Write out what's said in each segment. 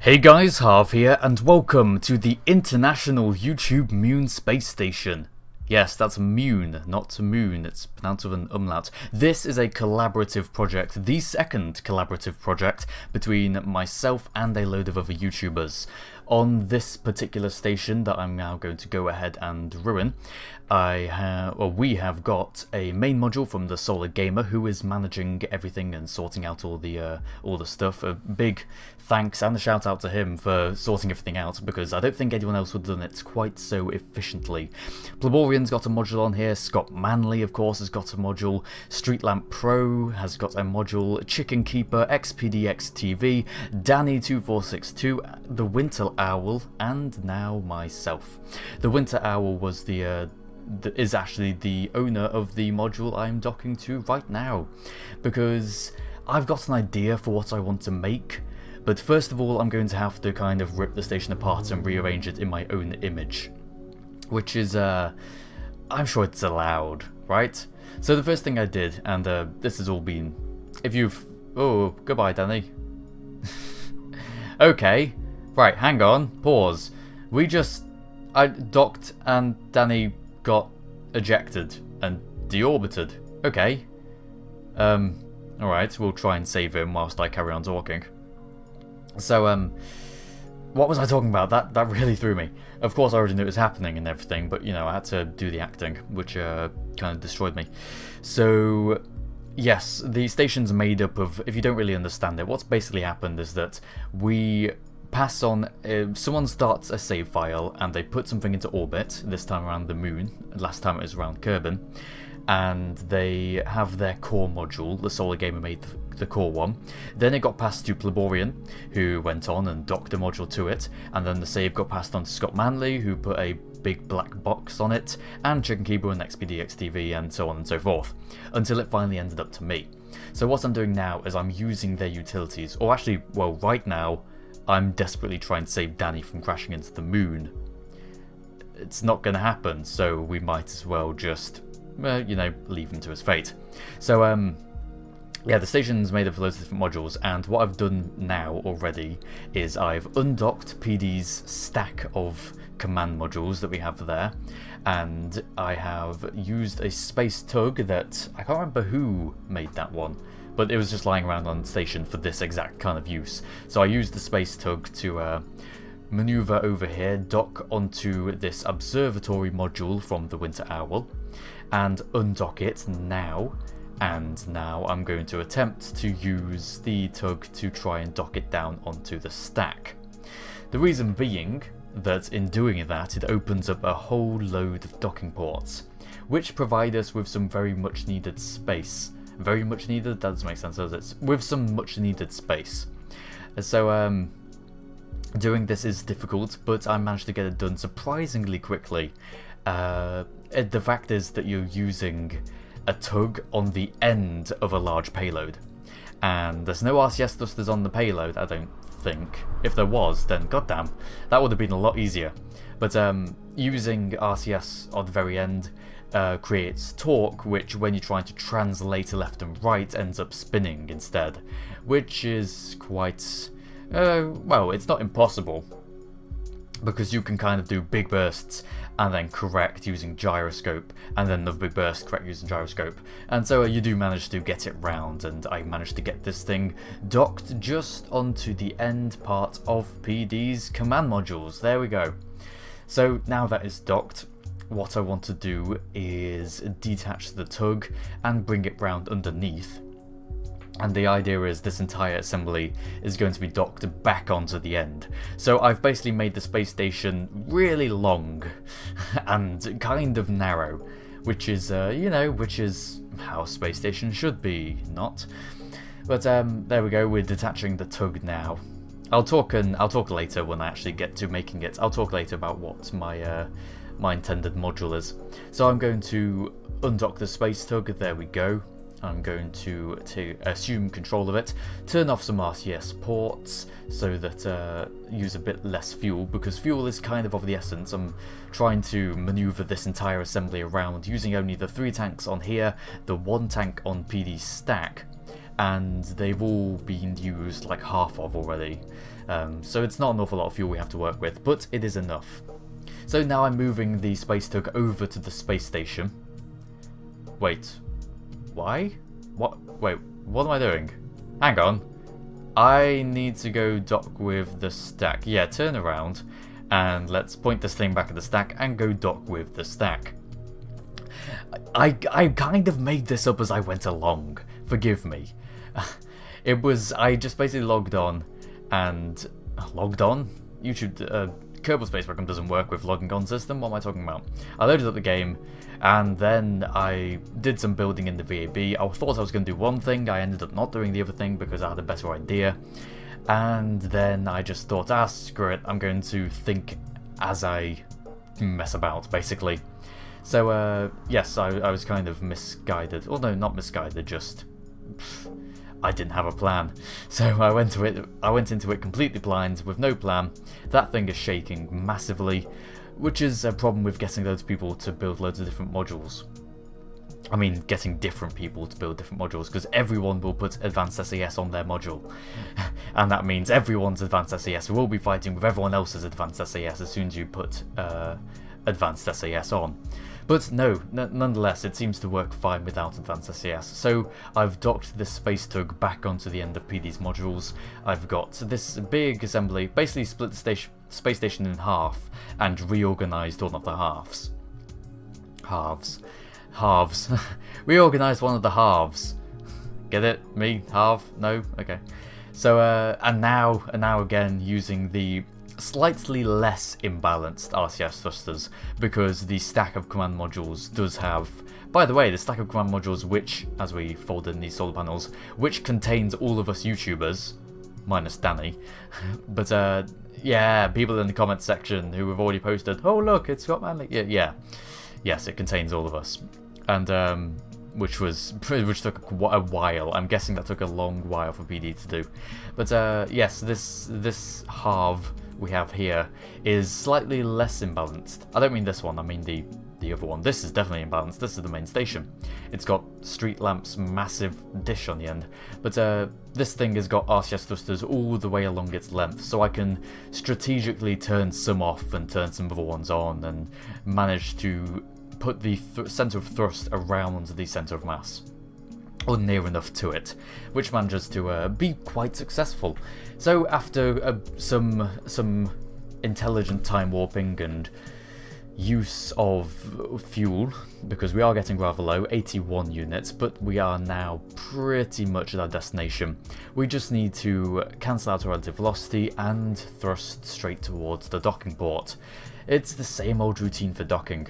Hey guys, Harv here, and welcome to the International YouTube Moon Space Station. Yes, that's Moon, not Moon, it's pronounced with an umlaut. This is a collaborative project, the second collaborative project between myself and a load of other YouTubers. On this particular station that I'm now going to go ahead and ruin, we have got a main module from the Solar Gamer who is managing everything and sorting out all the stuff. A big thanks and a shout out to him for sorting everything out, because I don't think anyone else would have done it quite so efficiently. Pleborian's got a module on here, Scott Manley of course has got a module, Street Lamp Pro has got a module, Chicken Keeper, XPDX TV, Danny2462, the Winter Owl, and now myself. The Winter Owl was is actually the owner of the module I'm docking to right now, because I've got an idea for what I want to make, but first of all I'm going to have to kind of rip the station apart and rearrange it in my own image, which is I'm sure it's allowed, right? So the first thing I did, and this has all been, oh, goodbye Danny. Okay, right, hang on, pause. I docked and Danny got ejected and deorbited. Okay. Alright, we'll try and save him whilst I carry on talking. So, what was I talking about? That really threw me. Of course I already knew it was happening and everything, but you know, I had to do the acting, which kind of destroyed me. So, yes, the station's made up of, if you don't really understand it, what's basically happened is that we pass on, someone starts a save file and they put something into orbit, this time around the moon, last time it was around Kerbal, and they have their core module. The Solar Gamer made the core one, then it got passed to Pleborian, who went on and docked a module to it, and then the save got passed on to Scott Manley, who put a big black box on it, and Chicken Keeper and XPDX TV, and so on and so forth, until it finally ended up to me. So what I'm doing now is I'm using their utilities, or actually, well, right now I'm desperately trying to save Danny from crashing into the moon. It's not going to happen, so we might as well just, you know, leave him to his fate. So, yeah, the station's made of loads of different modules, and what I've done now already is I've undocked PD's stack of command modules that we have there, and I have used a space tug that, I can't remember who made that one, but it was just lying around on the station for this exact kind of use. So I used the space tug to maneuver over here, dock onto this observatory module from the Winter Owl, and undock it now. And now I'm going to attempt to use the tug to try and dock it down onto the stack. The reason being that in doing that, it opens up a whole load of docking ports, which provide us with some very much needed space. Very much needed? That doesn't make sense, does it? With some much needed space. So, doing this is difficult, but I managed to get it done surprisingly quickly. The fact is that you're using a tug on the end of a large payload, and there's no RCS thrusters on the payload, I don't think. If there was, then goddamn, that would have been a lot easier. But using RCS on the very end creates torque, which when you're trying to translate left and right ends up spinning instead, which is quite, well, it's not impossible, because you can kind of do big bursts and then correct using gyroscope, and then the big burst correct using gyroscope, and so you do manage to get it round, and I managed to get this thing docked just onto the end part of PD's command modules. There we go. So now that is docked, what I want to do is detach the tug and bring it round underneath. And the idea is this entire assembly is going to be docked back onto the end. So I've basically made the space station really long and kind of narrow, which is, you know, which is how a space station should be, not? But there we go, we're detaching the tug now. I'll talk later when I actually get to making it. I'll talk later about what my my intended module is. So I'm going to undock the space tug, there we go. I'm going to assume control of it, turn off some RCS ports so that use a bit less fuel, because fuel is kind of the essence. I'm trying to maneuver this entire assembly around using only the 3 tanks on here, the 1 tank on PD's stack, and they've all been used like half of already. So it's not an awful lot of fuel we have to work with, but it is enough. So now I'm moving the space tug over to the space station. Wait, why? What? Wait, what am I doing? Hang on. I need to go dock with the stack. Yeah, turn around and let's point this thing back at the stack and go dock with the stack. I kind of made this up as I went along. Forgive me. I just basically logged on and... Logged on? YouTube... Kerbal Space Program doesn't work with logging on system. What am I talking about? I loaded up the game and then I did some building in the VAB. I thought I was going to do one thing. I ended up not doing the other thing because I had a better idea. And then I just thought, screw it. I'm going to think as I mess about, basically. So, yes, I was kind of misguided. Well, no, not misguided, just... I didn't have a plan. So I went into it completely blind, with no plan. That thing is shaking massively, which is a problem with getting loads of people to build loads of different modules. I mean, getting different people to build different modules, because everyone will put Advanced SES on their module. And that means everyone's Advanced SES will be fighting with everyone else's Advanced SES as soon as you put Advanced SES on. But no, nonetheless, it seems to work fine without Advanced SES. So I've docked this space tug back onto the end of PD's modules. I've got this big assembly, basically split the space station in half and reorganized one of the halves. Halves. Reorganized one of the halves. Get it? Me? Half? No? Okay. So, and now again using the slightly less imbalanced RCS thrusters, because the stack of command modules does have, by the way, the stack of command modules which, as we fold in these solar panels, which contains all of us YouTubers, minus Danny, but yeah, people in the comments section who have already posted, oh look, it's got Manly, yeah, yes, it contains all of us, and which took a while. I'm guessing that took a long while for PD to do, but yes, this Harv we have here is slightly less imbalanced. I don't mean this one, I mean the other one. This is definitely imbalanced. This is the main station. It's got street lamps, massive dish on the end, but this thing has got RCS thrusters all the way along its length, so I can strategically turn some off and turn some other ones on and manage to put the centre of thrust around the centre of mass, or near enough to it, which manages to be quite successful. So after some intelligent time warping and use of fuel, because we are getting rather low, 81 units, but we are now pretty much at our destination. We just need to cancel out our relative velocity and thrust straight towards the docking port. It's the same old routine for docking.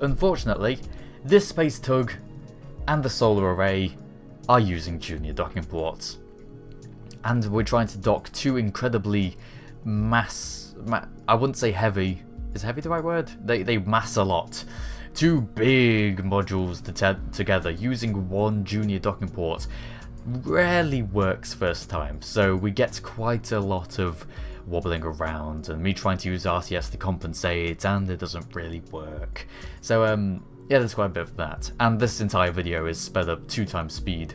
Unfortunately, this space tug and the solar array are using junior docking ports, and we're trying to dock two incredibly I wouldn't say heavy. Is heavy the right word? They mass a lot. Two big modules together using one junior docking port rarely works first time, so we get quite a lot of wobbling around and me trying to use RCS to compensate, and it doesn't really work. So yeah, there's quite a bit of that, and this entire video is sped up 2 times speed,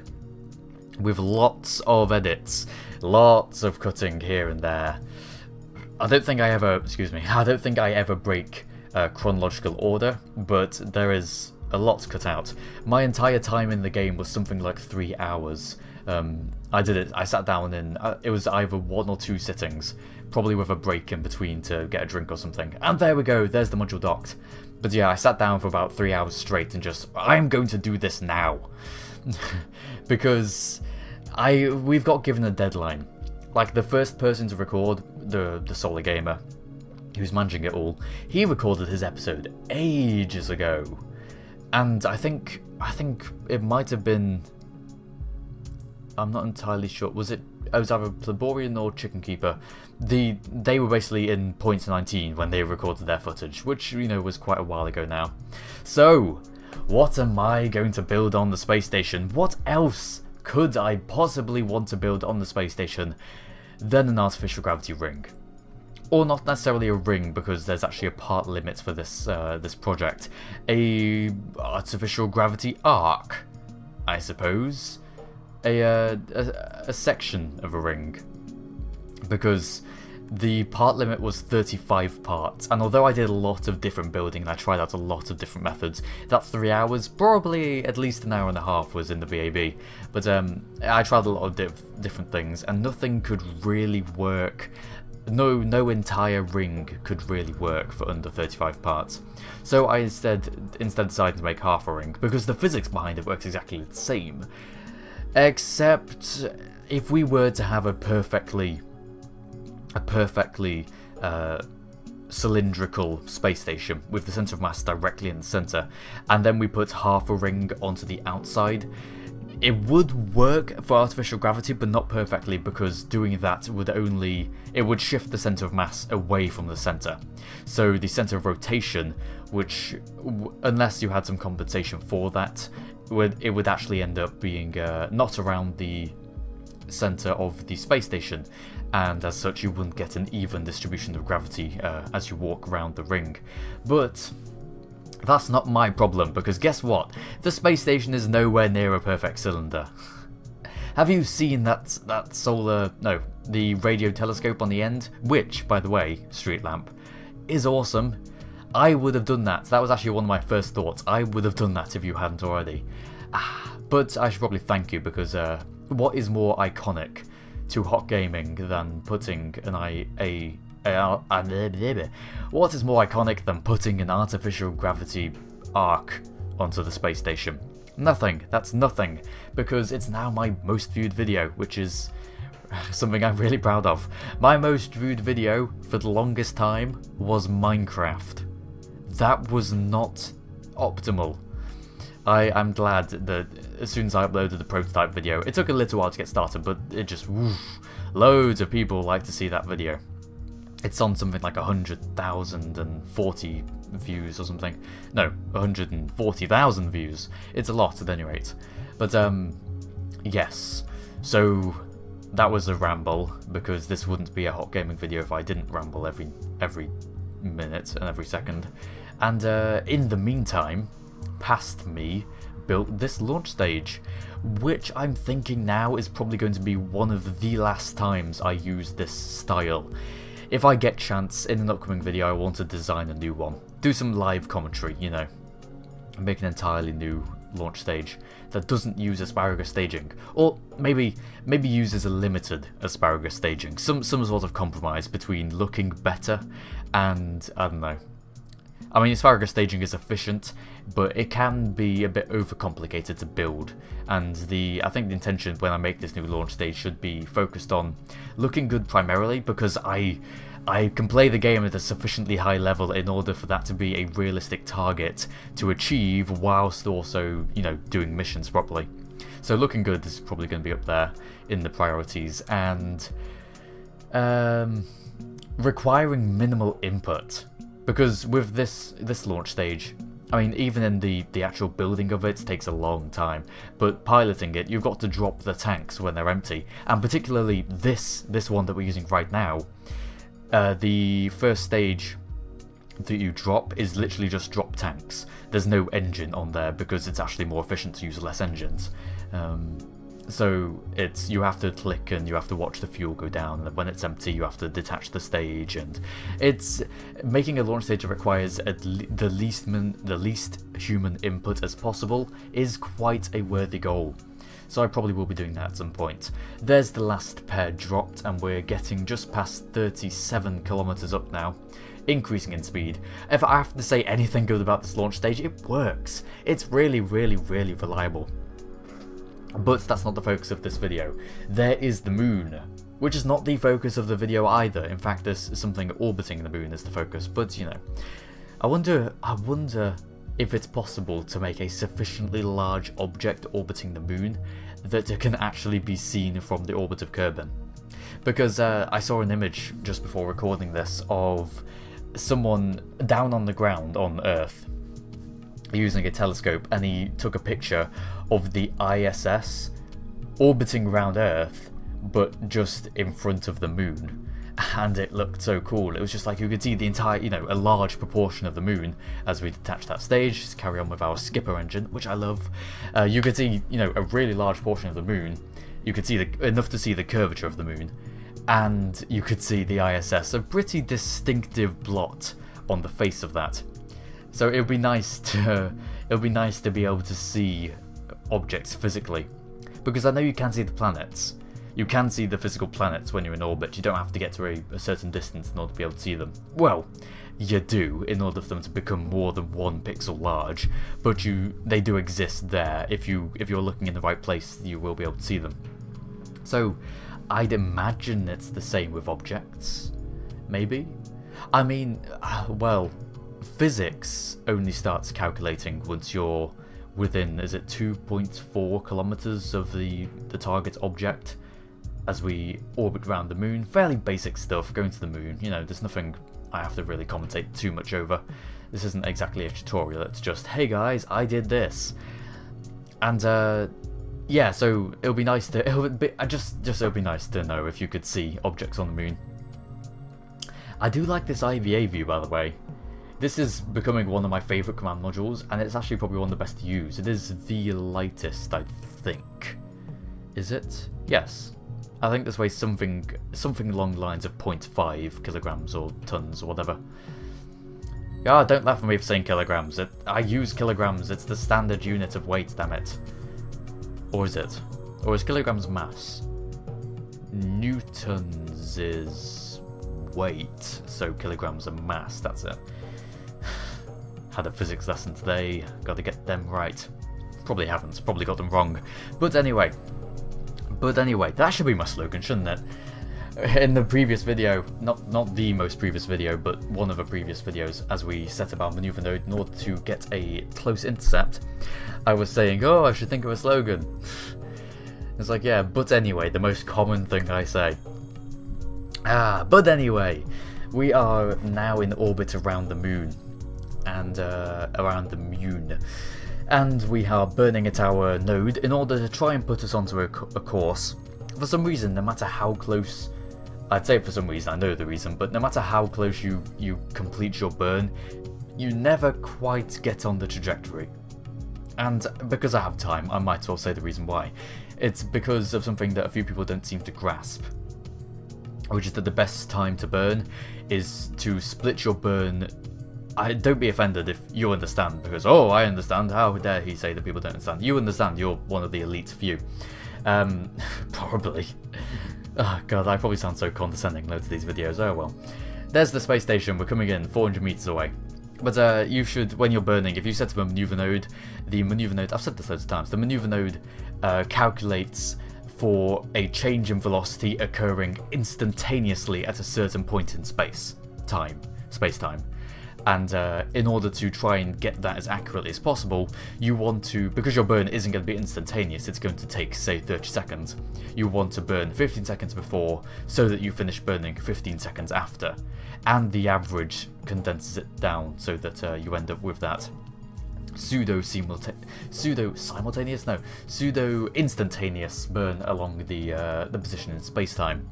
with lots of edits, lots of cutting here and there. I don't think I ever break chronological order, but there is a lot cut out. My entire time in the game was something like 3 hours. I sat down in, it was either 1 or 2 sittings, probably with a break in between to get a drink or something, and there we go, there's the module docked. But yeah, I sat down for about 3 hours straight and just, I'm going to do this now. Because we've got given a deadline. Like, the first person to record, the Solar Gamer, who's managing it all, he recorded his episode ages ago. And I think it might have been, I'm not entirely sure, it was either Pleborian or Chicken Keeper. They were basically in point 19 when they recorded their footage, which, you know, was quite a while ago now. So, what am I going to build on the space station? What else could I possibly want to build on the space station than an artificial gravity ring? Or not necessarily a ring, because there's actually a part limit for this this project. A artificial gravity arc, I suppose. a section of a ring, because the part limit was 35 parts, and although I did a lot of different building and I tried out a lot of different methods, that 3 hours, probably at least an hour and a half was in the VAB. But I tried a lot of different things, and nothing could really work. No entire ring could really work for under 35 parts. So I instead decided to make half a ring, because the physics behind it works exactly the same. Except if we were to have a perfectly cylindrical space station with the center of mass directly in the center, and then we put half a ring onto the outside, it would work for artificial gravity, but not perfectly, because doing that would shift the center of mass away from the center. So the center of rotation, which, unless you had some compensation for that, it would actually end up being not around the center of the space station, and as such you wouldn't get an even distribution of gravity as you walk around the ring. But that's not my problem, because guess what? The space station is nowhere near a perfect cylinder. Have you seen the radio telescope on the end? Which, by the way, street lamp, is awesome. I would have done that. That was actually one of my first thoughts. I would have done that if you hadn't already. But I should probably thank you, because what is more iconic to HOCgaming than putting what is more iconic than putting an artificial gravity arc onto the space station? Nothing. That's nothing, because it's now my most viewed video, which is something I'm really proud of. My most viewed video for the longest time was Minecraft. That was not optimal. I'm glad that as soon as I uploaded the prototype video, it took a little while to get started, but it just, loads of people like to see that video. It's on something like 100,040 views or something. No, 140,000 views. It's a lot at any rate. But yes. So that was a ramble, because this wouldn't be a HOCgaming video if I didn't ramble every minute and every second. And in the meantime, past me built this launch stage, which I'm thinking now is probably going to be one of the last times I use this style. If I get chance in an upcoming video, I want to design a new one. Do some live commentary, you know. Make an entirely new launch stage that doesn't use asparagus staging. Or maybe uses a limited asparagus staging. Some sort of compromise between looking better and, I don't know. I mean, asparagus staging is efficient, but it can be a bit overcomplicated to build, and I think the intention when I make this new launch stage should be focused on looking good primarily, because I can play the game at a sufficiently high level in order for that to be a realistic target to achieve, whilst also, you know, doing missions properly. So looking good is probably going to be up there in the priorities, and requiring minimal input. Because with this launch stage, I mean, even in the actual building of it takes a long time, but piloting it, you've got to drop the tanks when they're empty, and particularly this one that we're using right now, the first stage that you drop is literally just drop tanks. There's no engine on there, because it's actually more efficient to use less engines. So you have to click and you have to watch the fuel go down, and when it's empty you have to detach the stage, and it's making a launch stage that requires the least human input as possible is quite a worthy goal. So I probably will be doing that at some point. There's the last pair dropped, and we're getting just past 37 kilometers up now, increasing in speed. If I have to say anything good about this launch stage, it works. It's really, really, really reliable. But that's not the focus of this video. There is the moon, which is not the focus of the video either. In fact, there's something orbiting the moon as the focus, but you know. I wonder if it's possible to make a sufficiently large object orbiting the moon that it can actually be seen from the orbit of Kerbal. Because I saw an image just before recording this of someone down on the ground on Earth using a telescope, and he took a picture of the ISS orbiting around Earth, but just in front of the moon. and it looked so cool. It was just like you could see the entire, you know, a large proportion of the moon as we detach that stage, just carry on with our skipper engine, which I love. You could see, you know, a really large portion of the moon. You could see enough to see the curvature of the moon, and you could see the ISS, a pretty distinctive blot on the face of that. So it would be nice to be able to see objects physically, because I know you can see the planets. You can see the physical planets when you're in orbit. You don't have to get to a certain distance in order to be able to see them. Well, you do, in order for them to become more than 1 pixel large, but they do exist there. If you're looking in the right place, you will be able to see them. So I'd imagine it's the same with objects, maybe? I mean, well, physics only starts calculating once you're within, is it 2.4 kilometers of the target object as we orbit around the moon. Fairly basic stuff, going to the moon, you know, there's nothing I have to really commentate too much over. This isn't exactly a tutorial, it's just, hey guys, I did this. And yeah, so it'll be nice to, it'll be nice to know if you could see objects on the moon. I do like this IVA view, by the way. This is becoming one of my favourite command modules, and it's actually probably one of the best to use. It is the lightest, I think. Is it? Yes. I think this weighs something along the lines of 0.5 kilograms or tons or whatever. Yeah, don't laugh at me for saying kilograms. I use kilograms, it's the standard unit of weight, damn it. Or is it? Or is kilograms mass? Newtons is weight, so kilograms are mass, that's it. Had a physics lesson today, gotta get them right. Probably haven't, probably got them wrong. But anyway, that should be my slogan, shouldn't it? In the previous video, not the most previous video, but one of the previous videos, as we set up our maneuver node in order to get a close intercept, I was saying, oh, I should think of a slogan. It's like, yeah, but anyway, the most common thing I say. But anyway, we are now in orbit around the moon. And we are burning at our node in order to try and put us onto a course. For some reason, no matter how close, I'd say for some reason, I know the reason, but no matter how close you complete your burn, you never quite get on the trajectory. And because I have time, I might as well say the reason why. It's because of something that a few people don't seem to grasp, which is that the best time to burn is to split your burn. Don't be offended if you understand, because, oh, I understand, how dare he say that people don't understand. You understand, you're one of the elite few. Probably. Oh god, I probably sound so condescending loads of these videos, oh well. There's the space station, we're coming in, 400 meters away. But you should, when you're burning, if you set up a maneuver node, the maneuver node, I've said this loads of times, the maneuver node calculates for a change in velocity occurring instantaneously at a certain point in space-time. And in order to try and get that as accurately as possible, you want to, because your burn isn't going to be instantaneous, it's going to take, say, 30 seconds, you want to burn 15 seconds before so that you finish burning 15 seconds after. And the average condenses it down so that you end up with that pseudo-instantaneous burn along the position in space-time.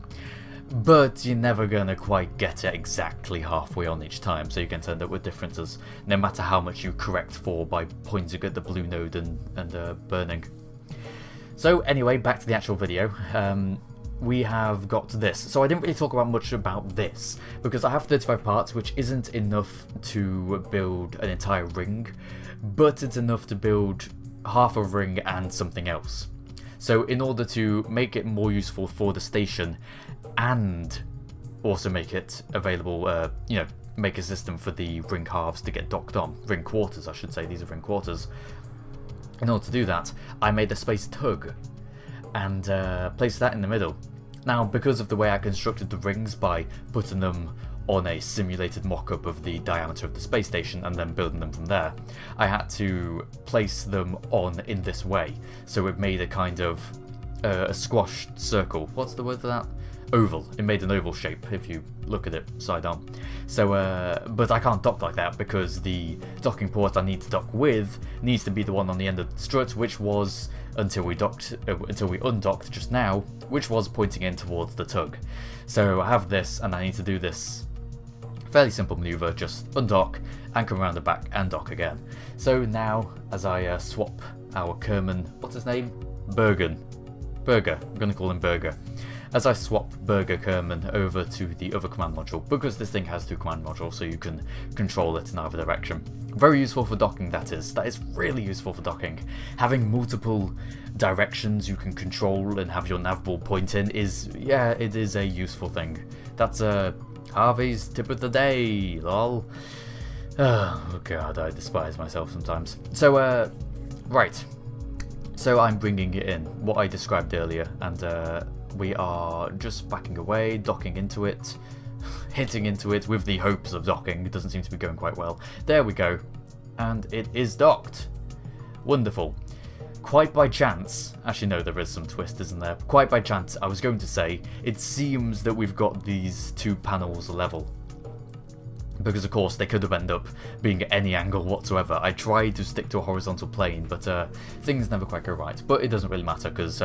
But you're never going to quite get it exactly halfway on each time, so you can end up with differences, no matter how much you correct for by pointing at the blue node and burning. So anyway, back to the actual video. We have got this. So I didn't really talk about much about this, because I have 35 parts, which isn't enough to build an entire ring, but it's enough to build half a ring and something else. So in order to make it more useful for the station, and also make it available, you know, make a system for the ring halves to get docked on. Ring quarters, I should say, these are ring quarters. In order to do that, I made a space tug, and placed that in the middle. Now, because of the way I constructed the rings by putting them on a simulated mock-up of the diameter of the space station and then building them from there, I had to place them on in this way. So it made a kind of a squashed circle. What's the word for that? oval. It made an oval shape if you look at it side on. So, but I can't dock like that because the docking port I need to dock with needs to be the one on the end of the strut, which was until we undocked just now, which was pointing in towards the tug. So I have this, and I need to do this fairly simple maneuver, just undock and come around the back and dock again. So now, as I swap our Kerman, what's his name? Berger. I'm going to call him Berger. As I swap Berger Kerman over to the other command module, because this thing has 2 command modules, so you can control it in either direction. Very useful for docking, that is. That is really useful for docking. Having multiple directions you can control and have your nav ball point in is, yeah, it is a useful thing. That's Harvey's tip of the day, lol. Oh god, I despise myself sometimes. So, right. So I'm bringing it in, what I described earlier, and we are just backing away, docking into it, hitting into it with the hopes of docking. It doesn't seem to be going quite well. There we go. And it is docked. Wonderful. Quite by chance, actually no, there is some twist, isn't there? Quite by chance, I was going to say, it seems that we've got these 2 panels level. Because of course they could have ended up being at any angle whatsoever. I tried to stick to a horizontal plane, but things never quite go right. But it doesn't really matter, because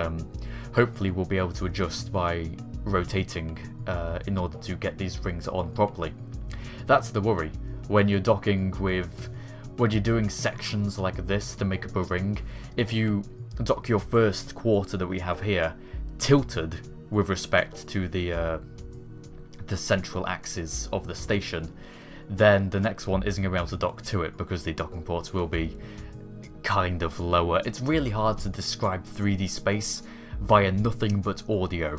hopefully we'll be able to adjust by rotating in order to get these rings on properly. That's the worry. When you're docking with... when you're doing sections like this to make up a ring, if you dock your first quarter that we have here tilted with respect to the central axis of the station, then the next one isn't going to be able to dock to it because the docking ports will be kind of lower. It's really hard to describe 3D space via nothing but audio.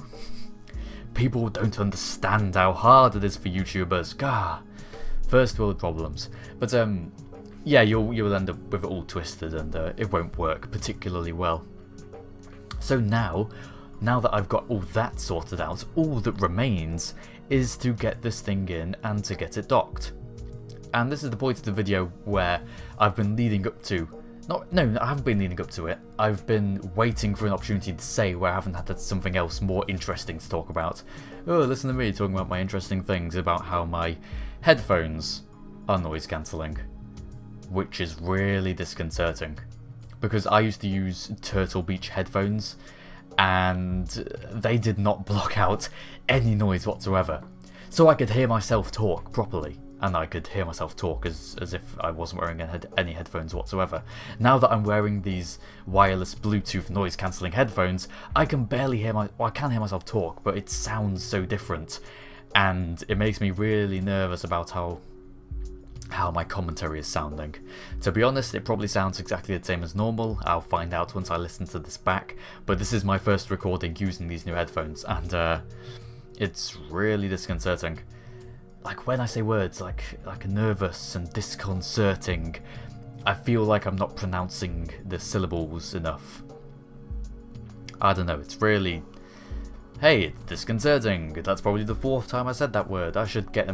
People don't understand how hard it is for YouTubers. Gah, first world problems. But yeah, you'll end up with it all twisted, and it won't work particularly well. So now that I've got all that sorted out, all that remains is to get this thing in and to get it docked. And this is the point of the video where I've been leading up to... No, I haven't been leading up to it. I've been waiting for an opportunity to say where I haven't had something else more interesting to talk about. Oh, listen to me talking about my interesting things about how my headphones are noise cancelling. Which is really disconcerting. Because I used to use Turtle Beach headphones, and they did not block out any noise whatsoever. So I could hear myself talk properly, and I could hear myself talk as if I wasn't wearing any headphones whatsoever. Now that I'm wearing these wireless Bluetooth noise cancelling headphones, I can barely hear I can hear myself talk, but it sounds so different, and it makes me really nervous about how my commentary is sounding. To be honest, it probably sounds exactly the same as normal. I'll find out once I listen to this back, but this is my first recording using these new headphones, and it's really disconcerting. Like, when I say words like nervous and disconcerting, I feel like I'm not pronouncing the syllables enough. I don't know, it's really... Hey, it's disconcerting. That's probably the 4th time I said that word. I should just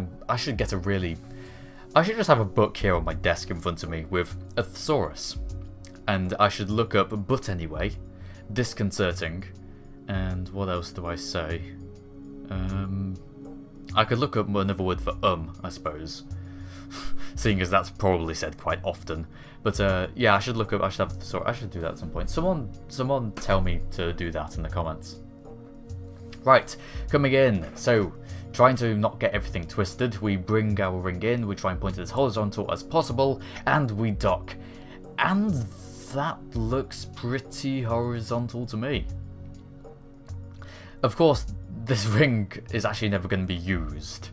have a book here on my desk in front of me with a thesaurus. And I should look up, but anyway, disconcerting. And what else do I say? I could look up another word for I suppose. Seeing as that's probably said quite often. But yeah, I should have a thesaurus. I should do that at some point. Someone tell me to do that in the comments. Right, coming in. So, trying to not get everything twisted, we bring our ring in, we try and point it as horizontal as possible, and we dock. And that looks pretty horizontal to me. Of course, this ring is actually never going to be used,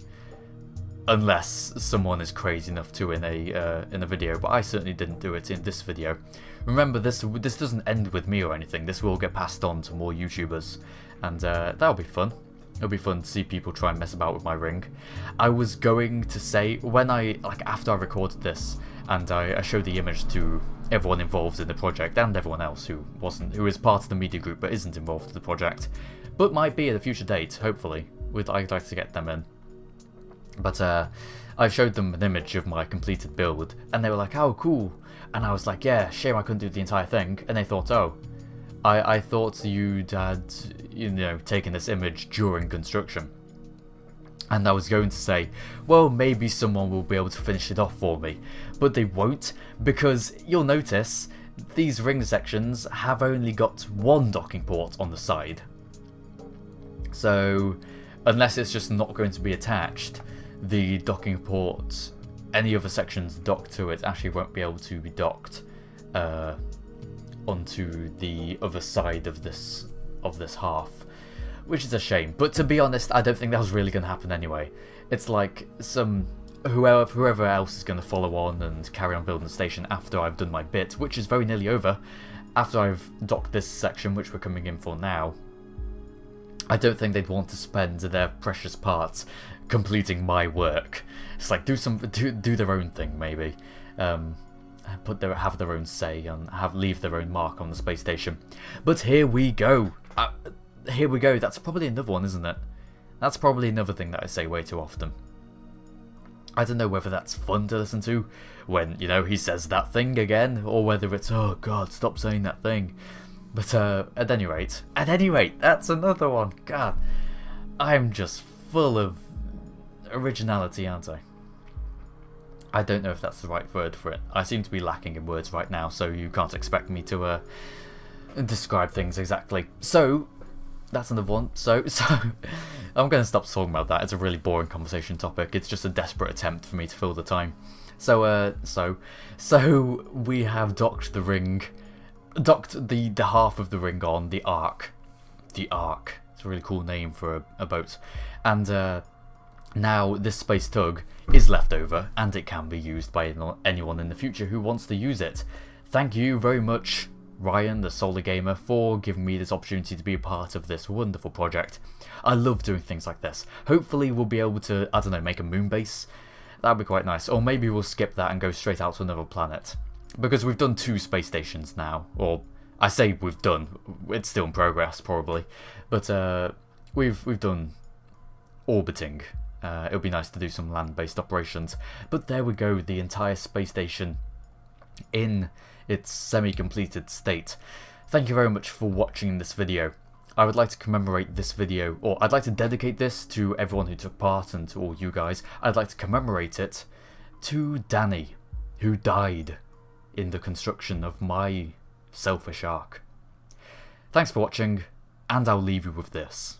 unless someone is crazy enough to in a video, but I certainly didn't do it in this video. Remember, this doesn't end with me or anything. This will get passed on to more YouTubers, and that'll be fun. It'll be fun to see people try and mess about with my ring. I was going to say, after I recorded this and I showed the image to everyone involved in the project and everyone else who is part of the media group but isn't involved in the project, but might be at a future date, hopefully. I'd like to get them in. But I showed them an image of my completed build, and they were like, "Oh, cool." And I was like, "Yeah, shame I couldn't do the entire thing." And they thought, "Oh, I thought you'd had you know, taking this image during construction. And I was going to say, well, maybe someone will be able to finish it off for me. But they won't, because you'll notice these ring sections have only got one docking port on the side. So, unless it's just not going to be attached, the docking port, any other sections docked to it, actually won't be able to be docked onto the other side of this half. Which is a shame, but to be honest, I don't think that was really going to happen anyway. It's like whoever else is going to follow on and carry on building the station after I've done my bit, which is very nearly over, after I've docked this section, which we're coming in for now. I don't think they'd want to spend their precious parts completing my work. It's like do their own thing, maybe. Have their own say and leave their own mark on the space station. But here we go. Here we go. That's probably another one, isn't it? That's probably another thing that I say way too often. I don't know whether that's fun to listen to when, you know, he says that thing again, or whether it's, oh god, stop saying that thing. But at any rate, that's another one. God, I'm just full of originality, aren't I? I don't know if that's the right word for it. I seem to be lacking in words right now, so you can't expect me to describe things exactly. So that's another one. So I'm going to stop talking about that. It's a really boring conversation topic. It's just a desperate attempt for me to fill the time. So we have docked the ring, docked the half of the ring on the Ark. The Ark. It's a really cool name for a boat. And now this space tug is left over, and it can be used by anyone in the future who wants to use it. Thank you very much, Ryan, the Solar Gamer, for giving me this opportunity to be a part of this wonderful project. I love doing things like this. Hopefully we'll be able to, I don't know, make a moon base. That'd be quite nice. Or maybe we'll skip that and go straight out to another planet. Because we've done 2 space stations now. Or, I say we've done. It's still in progress, probably. But we've done orbiting. It'll be nice to do some land-based operations. But there we go, the entire space station in its semi-completed state. Thank you very much for watching this video. I would like to commemorate this video, or I'd like to dedicate this to everyone who took part and to all you guys. I'd like to commemorate it to Danny, who died in the construction of my selfish ark. Thanks for watching, and I'll leave you with this.